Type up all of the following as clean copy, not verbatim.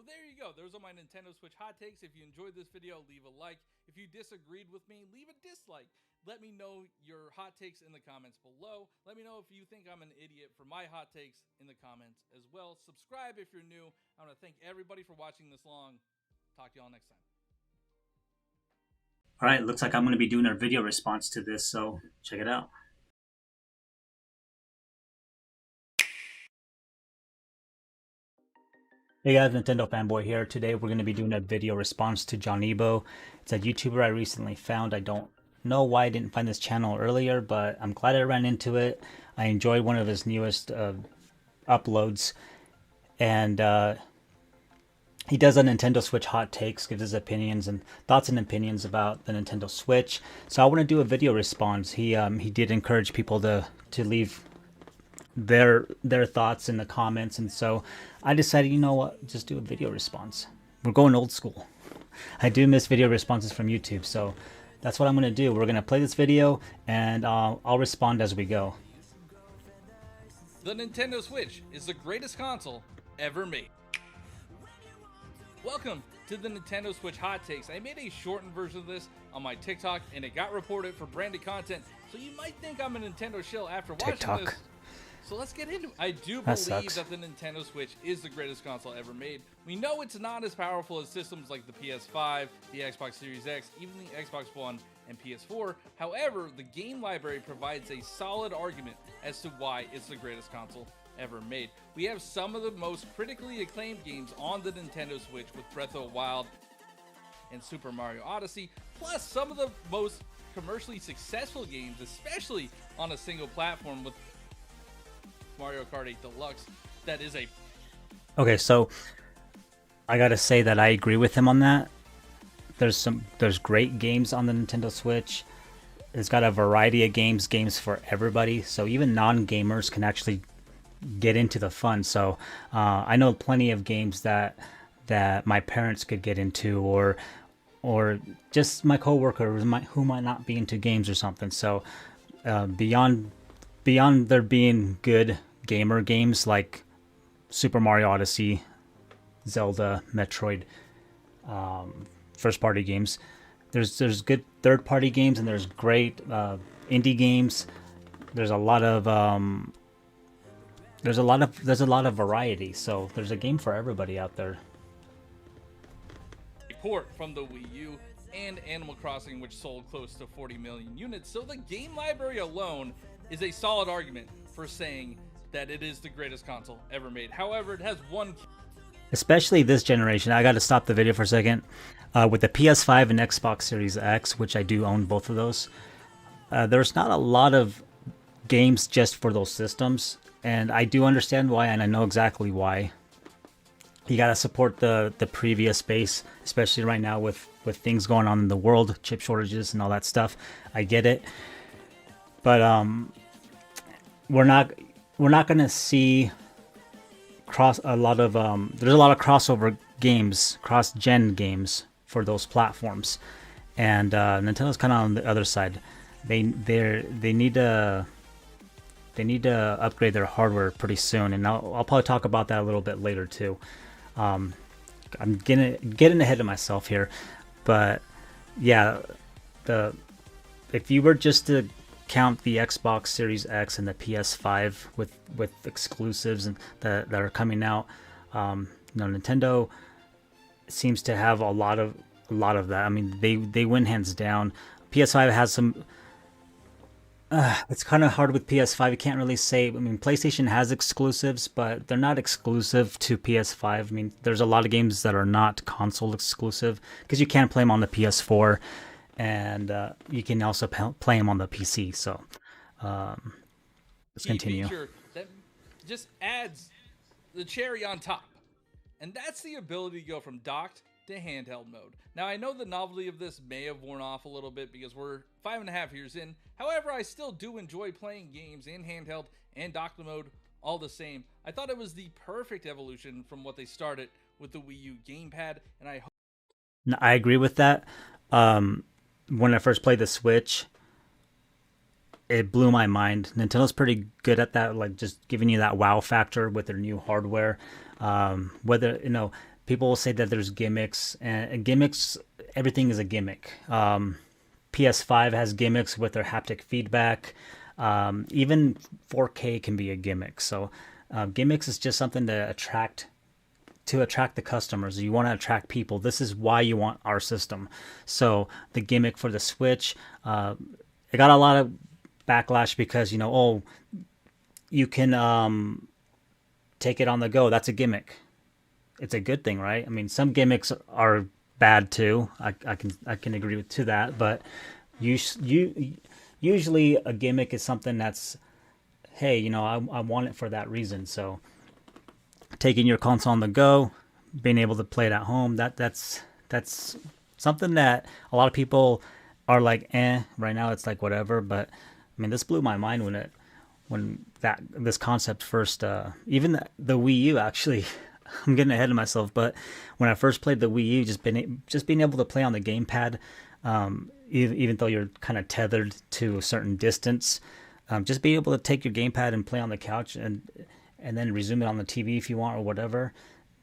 there you go. Those are my Nintendo Switch hot takes. If you enjoyed this video, leave a like. If you disagreed with me, leave a dislike. Let me know your hot takes in the comments below. Let me know if you think I'm an idiot for my hot takes in the comments as well. Subscribe if you're new. I want to thank everybody for watching this long. Talk to y'all next time. All right, looks like I'm going to be doing a video response to this, so check it out. Hey guys, Nintendo Fanboy here. Today we're going to be doing a video response to Johniibo. It's a YouTuber I recently found. I don't know why I didn't find this channel earlier, but I'm glad I ran into it. I enjoyed one of his newest uploads, and he does a Nintendo Switch hot takes, gives his opinions and thoughts and opinions about the Nintendo Switch. So I want to do a video response. He did encourage people to leave their thoughts in the comments, and so I decided, you know what, just do a video response. We're going old school. I do miss video responses from YouTube, so that's what I'm going to do. We're going to play this video, and I'll respond as we go. The Nintendo Switch is the greatest console ever made. Welcome to the Nintendo Switch Hot Takes. I made a shortened version of this on my TikTok, and it got reported for branded content, so you might think I'm a Nintendo shill after watching TikTok. this. So let's get into it. I do That believe sucks. that the Nintendo Switch is the greatest console ever made. We know it's not as powerful as systems like the PS5, the Xbox Series X, even the Xbox One and PS4. However, the game library provides a solid argument as to why it's the greatest console ever made. We have some of the most critically acclaimed games on the Nintendo Switch with Breath of the Wild and Super Mario Odyssey, plus some of the most commercially successful games, especially on a single platform with Mario Kart 8 Deluxe. That is a... Okay, so I gotta say that I agree with him on that. There's great games on the Nintendo Switch. It's got a variety of games for everybody. So even non-gamers can actually get into the fun. So I know plenty of games that my parents could get into, or just my coworkers who might not be into games or something. So beyond there being good gamer games like Super Mario Odyssey, Zelda, Metroid, first party games, there's good third party games, and there's great indie games. There's a lot of variety, so there's a game for everybody out there. Port from the Wii U and Animal Crossing, which sold close to 40 million units. So the game library alone is a solid argument for saying that it is the greatest console ever made. However, it has one... Especially this generation. I got to stop the video for a second. With the PS5 and Xbox Series X, which I do own both of those, there's not a lot of games just for those systems, and I do understand why, and I know exactly why. You got to support the previous base, especially right now with things going on in the world, chip shortages and all that stuff. I get it, but we're not gonna see there's a lot of crossover games, cross-gen games for those platforms, and Nintendo's kind of on the other side. They need to upgrade their hardware pretty soon, and I'll probably talk about that a little bit later too. I'm getting ahead of myself here, but yeah, if you were just to count the Xbox Series X and the PS5 with exclusives and that are coming out, Nintendo seems to have a lot of that. I mean, they win hands down. PS5 has some. It's kind of hard with PS5. You can't really say. I mean, PlayStation has exclusives, but they're not exclusive to PS5. I mean, there's a lot of games that are not console exclusive because you can't play them on the PS4, and you can also play them on the PC. So let's continue. Feature that just adds the cherry on top, and that's the ability to go from docked to handheld mode. Now, I know the novelty of this may have worn off a little bit because we're 5.5 years in. However, I still do enjoy playing games in handheld and docked mode all the same. I thought it was the perfect evolution from what they started with the Wii U gamepad, and I hope... I agree with that. When I first played the Switch, it blew my mind. Nintendo's pretty good at that, like just giving you that wow factor with their new hardware. Whether people will say that there's gimmicks, and gimmicks, everything is a gimmick. PS5 has gimmicks with their haptic feedback. Even 4K can be a gimmick. So gimmicks is just something to attract the customers. You want to attract people. This is why you want our system. So the gimmick for the Switch, it got a lot of backlash because, oh, you can take it on the go. That's a gimmick. It's a good thing, right? I mean, some gimmicks are bad too. I can agree with to that, but usually a gimmick is something that's, hey, I want it for that reason. So taking your console on the go, being able to play it at home, that's something that a lot of people are like, right now it's like whatever. But I mean, this blew my mind when this concept first, even the Wii U actually. I'm getting ahead of myself, but when I first played the Wii U, just being able to play on the gamepad, even though you're kind of tethered to a certain distance, just being able to take your gamepad and play on the couch and then resume it on the TV if you want or whatever.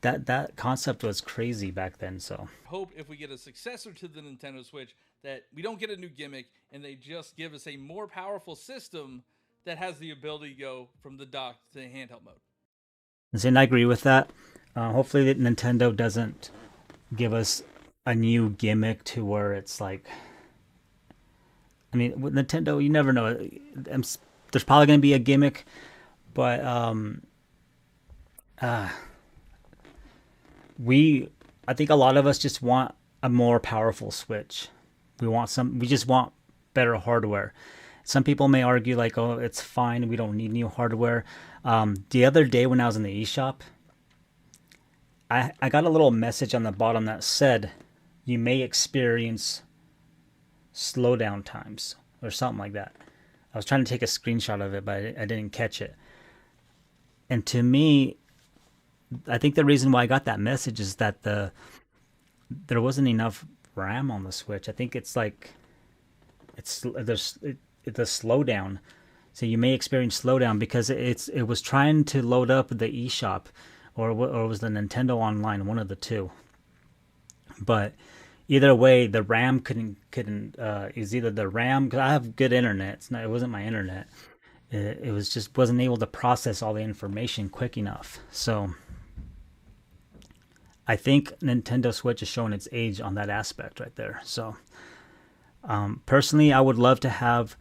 That concept was crazy back then. So hope if we get a successor to the Nintendo Switch that we don't get a new gimmick and they just give us a more powerful system that has the ability to go from the dock to the handheld mode. and I agree with that. Hopefully that Nintendo doesn't give us a new gimmick to where it's like, I mean, with Nintendo, you never know. There's probably going to be a gimmick, but I think a lot of us just want a more powerful Switch. We just want better hardware. Some people may argue like, oh, it's fine, we don't need new hardware. The other day when I was in the eShop, I got a little message on the bottom that said, you may experience slowdown times or something like that. I was trying to take a screenshot of it, but I didn't catch it. And to me, I think the reason why I got that message is that there wasn't enough RAM on the Switch. I think it's like it's the slowdown. So you may experience slowdown because it was trying to load up the eShop or it was the Nintendo Online, one of the two. But either way, the RAM couldn't is either the RAM, because I have good internet. It wasn't my internet. It was just wasn't able to process all the information quick enough. So I think Nintendo Switch is showing its age on that aspect right there. So personally, I would love to have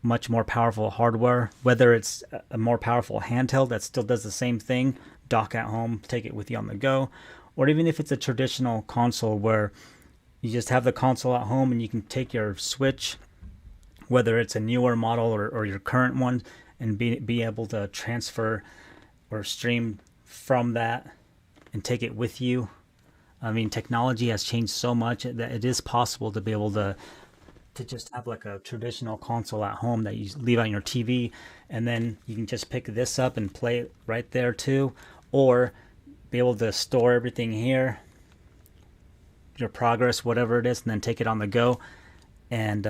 much more powerful hardware, whether it's a more powerful handheld that still does the same thing, dock at home, take it with you on the go, or even if it's a traditional console where you just have the console at home and you can take your Switch, whether it's a newer model or your current one, and be able to transfer or stream from that and take it with you. I mean, technology has changed so much that it is possible to be able to just have like a traditional console at home that you leave on your TV, and then you can just pick this up and play it right there too, or be able to store everything here, your progress, whatever it is, and then take it on the go, and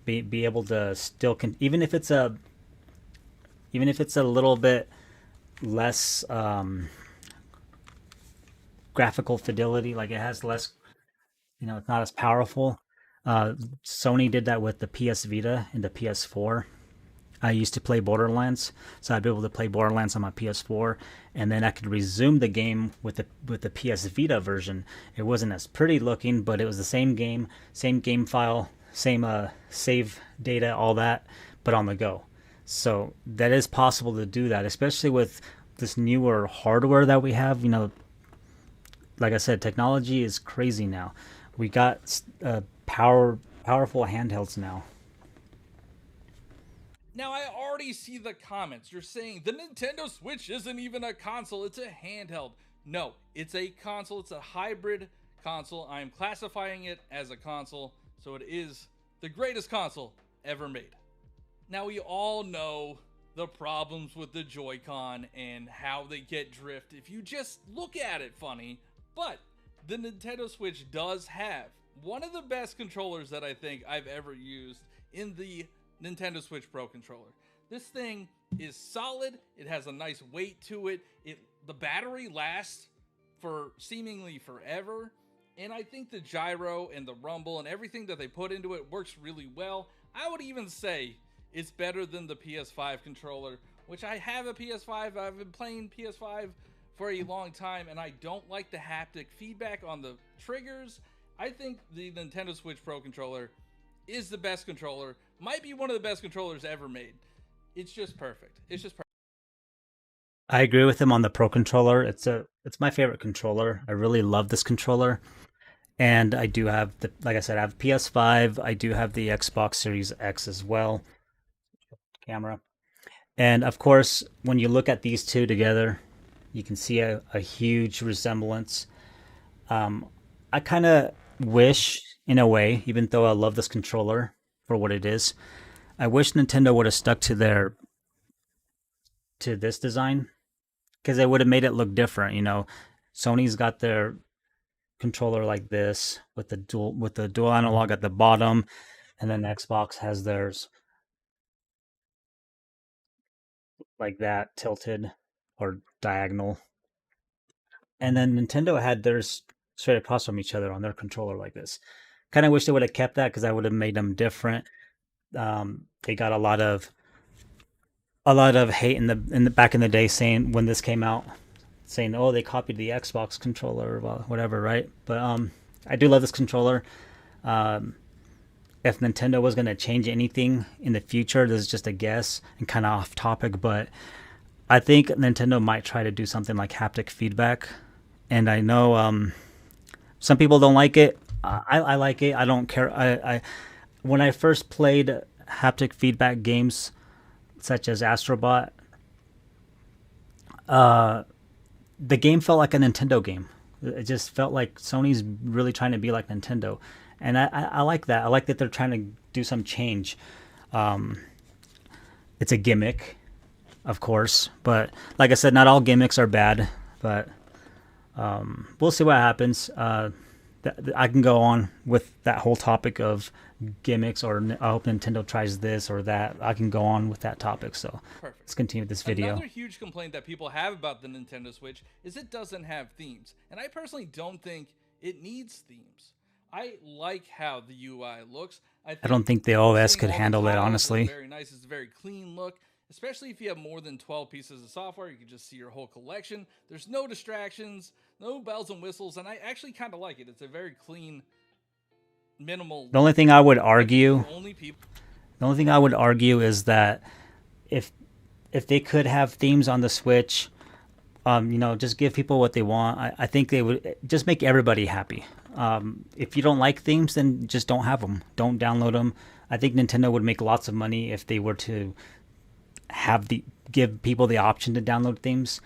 be able to still even if it's a little bit less graphical fidelity, like it has less, it's not as powerful. Sony did that with the PS Vita and the PS4. I used to play Borderlands, so I'd be able to play Borderlands on my PS4, and then I could resume the game with the PS Vita version. It wasn't as pretty looking, but it was the same game file, same save data, all that, but on the go. So that is possible to do that, especially with this newer hardware that we have. Like I said, technology is crazy now. We got powerful handhelds now. Now, I already see the comments. You're saying the Nintendo Switch isn't even a console, it's a handheld. No, it's a console. It's a hybrid console. I'm classifying it as a console, so it is the greatest console ever made. Now, we all know the problems with the Joy-Con and how they get drift if you just look at it funny, but the Nintendo Switch does have one of the best controllers that I think I've ever used in the Nintendo Switch Pro controller. This thing is solid. It has a nice weight to it. The battery lasts for seemingly forever. And I think the gyro and the rumble and everything that they put into it works really well. I would even say it's better than the PS5 controller, which I have a PS5. I've been playing PS5 for a long time, and I don't like the haptic feedback on the triggers. I think the Nintendo Switch Pro controller is the best controller, might be one of the best controllers ever made. It's just perfect. It's just perfect. I agree with him on the Pro controller. It's my favorite controller. I really love this controller. And I do have the, like I said, I have PS5. I do have the Xbox Series X as well. Camera. And of course, when you look at these two together, you can see a huge resemblance. I kind of wish, in a way, even though I love this controller for what it is, I wish Nintendo would have stuck to this design because it would have made it look different. Sony's got their controller like this with the dual analog at the bottom, and then Xbox has theirs like that, tilted or diagonal. And then Nintendo had theirs straight across from each other on their controller like this. Kind of wish they would have kept that because I would have made them different. They got a lot of hate in the back in the day saying when this came out, saying, "Oh, they copied the Xbox controller or whatever," right? But I do love this controller. Um, if Nintendo was going to change anything in the future, this is just a guess and kind of off topic, but I think Nintendo might try to do something like haptic feedback. And I know some people don't like it. I like it. I don't care. I when I first played haptic feedback games such as Astrobot, uh, the game felt like a Nintendo game. It just felt like Sony's really trying to be like Nintendo, and I like that. I like that they're trying to do some change. Um, it's a gimmick, of course, but like I said, not all gimmicks are bad. But we'll see what happens. I can go on with that whole topic of gimmicks, or I hope Nintendo tries this or that. I can go on with that topic. So Perfect. let's continue with this video. Another huge complaint that people have about the Nintendo Switch is it doesn't have themes. And I personally don't think it needs themes. I like how the UI looks. I don't think the OS seeing could all the handle it, tiles is honestly. very nice. It's a very clean look. Especially if you have more than 12 pieces of software, you can just see your whole collection. There's no distractions, no bells and whistles, and I actually kind of like it. It's a very clean, minimal. The only thing I would I think argue, the only people the only thing I would argue is that if if they could have themes on the Switch, just give people what they want. I think they would just make everybody happy. If you don't like themes, then just don't have them. Don't download them. I think Nintendo would make lots of money if they were to give people the option to download themes.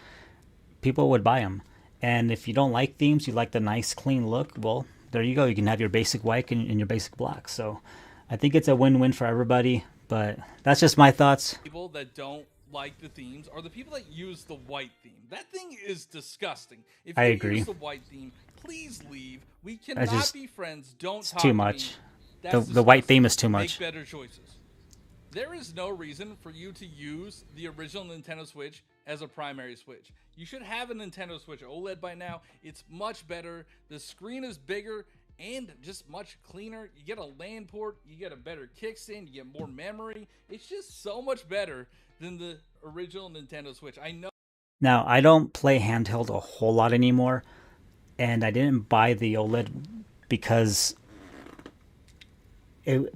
People would buy them. And if you don't like themes, you like the nice clean look, well, there you go. You can have your basic white and your basic black. So I think it's a win-win for everybody. But that's just my thoughts. people that don't like the themes are the people that use the white theme. That thing is disgusting. If I you agree. use the white theme, please leave. We I cannot just be friends. Don't It's talk too to me. much. That's The white disgusting. theme is too Make much. better choices. There is no reason for you to use the original Nintendo Switch as a primary Switch. You should have a Nintendo Switch OLED by now. It's much better. The screen is bigger and just much cleaner. You get a LAN port, you get a better kickstand, you get more memory. It's just so much better than the original Nintendo Switch. I know. Now, I don't play handheld a whole lot anymore, and I didn't buy the OLED because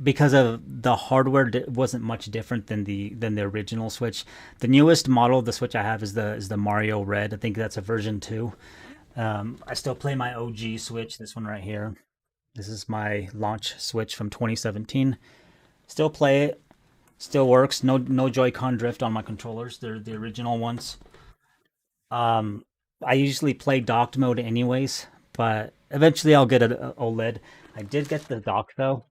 because of the hardware wasn't much different than the original Switch. The newest model of the Switch I have is the Mario Red. I think that's a version 2. I still play my OG Switch, this one right here. This is my launch Switch from 2017. Still play it. Still works. No Joy-Con drift on my controllers. They're the original ones. I usually play docked mode anyways, but eventually I'll get an OLED. I did get the dock though.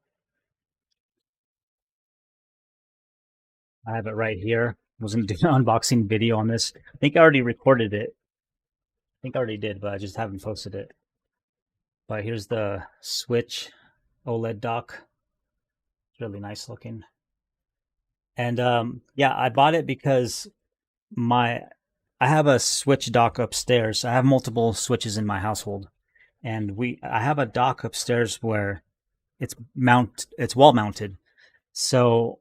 I have it right here. Wasn't doing an unboxing video on this. I think I already recorded it. I think I already did, but I just haven't posted it. But here's the Switch OLED dock. It's really nice looking. And yeah, I bought it because my I have a Switch dock upstairs. I have multiple Switches in my household, and I have a dock upstairs where it's wall mounted. So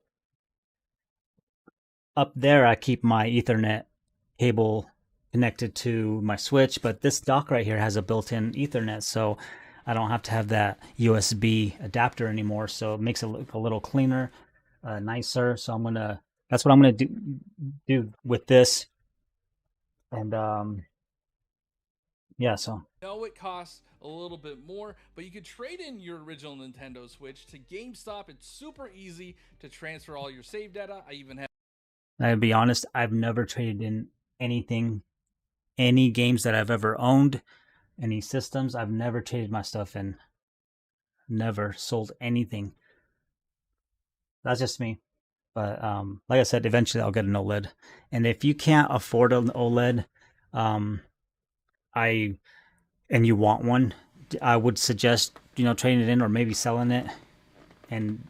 up there, I keep my Ethernet cable connected to my Switch, but this dock right here has a built-in Ethernet, so I don't have to have that USB adapter anymore. So it makes it look a little cleaner, nicer. So that's what I'm gonna do with this, and yeah. So know it costs a little bit more, but you could trade in your original Nintendo Switch to GameStop. It's super easy to transfer all your save data. I even have I'll be honest, I've never traded in anything, any games that I've ever owned, any systems. I've never traded my stuff in. Never sold anything. That's just me. But like I said, eventually I'll get an OLED. And if you can't afford an OLED, um, I and you want one, I would suggest trading it in or maybe selling it and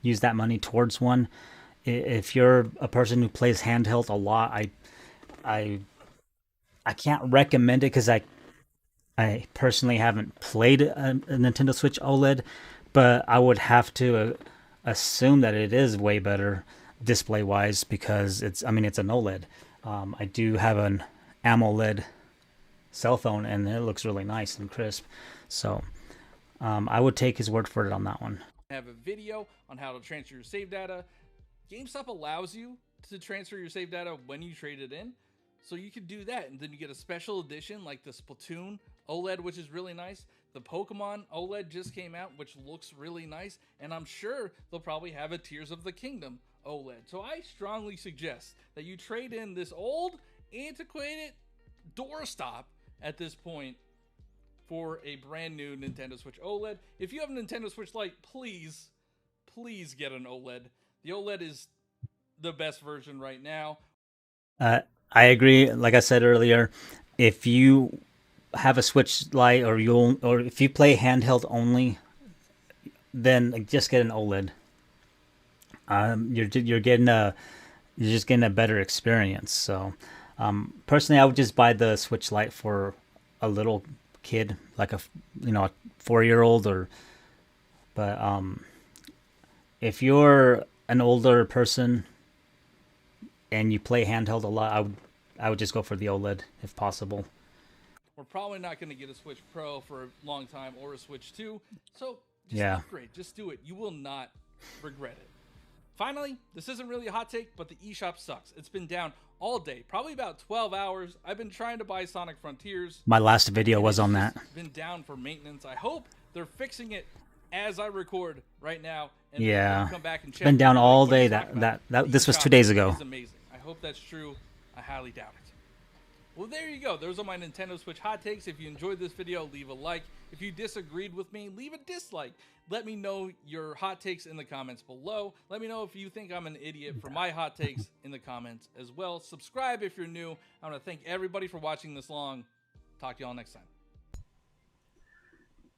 use that money towards one. If you're a person who plays handheld a lot, I I can't recommend it because I personally haven't played a Nintendo Switch OLED, but I would have to assume that it is way better display wise because it's an OLED. I do have an AMOLED cell phone and it looks really nice and crisp. So I would take his word for it on that one. a video on how to transfer your save data. GameStop allows you to transfer your save data when you trade it in. So you can do that, and then you get a special edition like the Splatoon OLED, which is really nice. The Pokemon OLED just came out, which looks really nice, and I'm sure they'll probably have a Tears of the Kingdom OLED. So I strongly suggest that you trade in this old, antiquated doorstop at this point for a brand new Nintendo Switch OLED. If you have a Nintendo Switch Lite, please get an OLED. The OLED is the best version right now. I agree. Like I said earlier, if you have a Switch Lite or if you play handheld only, then just get an OLED. You're just getting a better experience. So, personally, I would just buy the Switch Lite for a little kid, like a 4-year-old but if you're an older person and you play handheld a lot, I would just go for the OLED if possible. We're probably not going to get a Switch Pro for a long time or a Switch 2, so just upgrade. Just do it. You will not regret it. Finally, this isn't really a hot take, but the eShop sucks. It's been down all day, probably about 12 hours. I've been trying to buy Sonic Frontiers. My last video was on that. Been down for maintenance. I hope they're fixing it as I record right now. And come back and check. Been down all day. This was 2 days ago. It's amazing. I hope that's true. I highly doubt it. Well, there you go. Those are my Nintendo Switch hot takes. If you enjoyed this video, leave a like. If you disagreed with me, leave a dislike. Let me know your hot takes in the comments below. Let me know if you think I'm an idiot for my hot takes in the comments as well. Subscribe if you're new. I want to thank everybody for watching this long. Talk to y'all next time.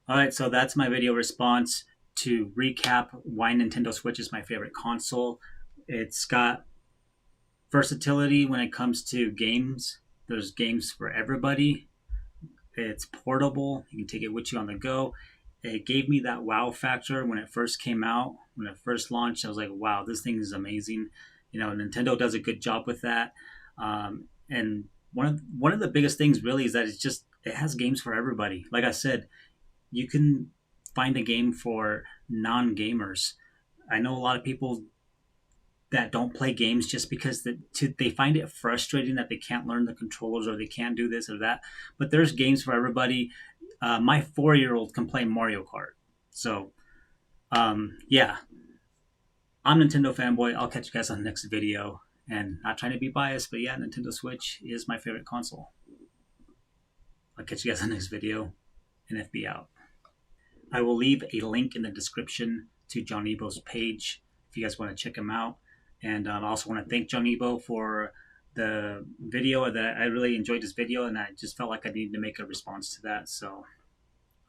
All right, so that's my video response to recap why Nintendo Switch is my favorite console. It's got versatility when it comes to games. There's games for everybody. It's portable. You can take it with you on the go. It gave me that wow factor when it first came out. When it first launched, I was like, wow, this thing is amazing. Nintendo does a good job with that. And one of the biggest things really is that it has games for everybody. Like I said, you can find a game for non-gamers. I know a lot of people that don't play games just because they find it frustrating that they can't learn the controllers or they can't do this or that. But there's games for everybody. My 4-year-old can play Mario Kart. So, yeah. I'm Nintendo fanboy. I'll catch you guys on the next video. And not trying to be biased, but yeah, Nintendo Switch is my favorite console. I'll catch you guys on the next video. NFB out. I will leave a link in the description to Johniibo's page if you guys want to check him out. And I also want to thank Johniibo for the video. That I really enjoyed this video, and I just felt like I needed to make a response to that. So, all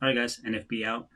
right, guys, NFB out.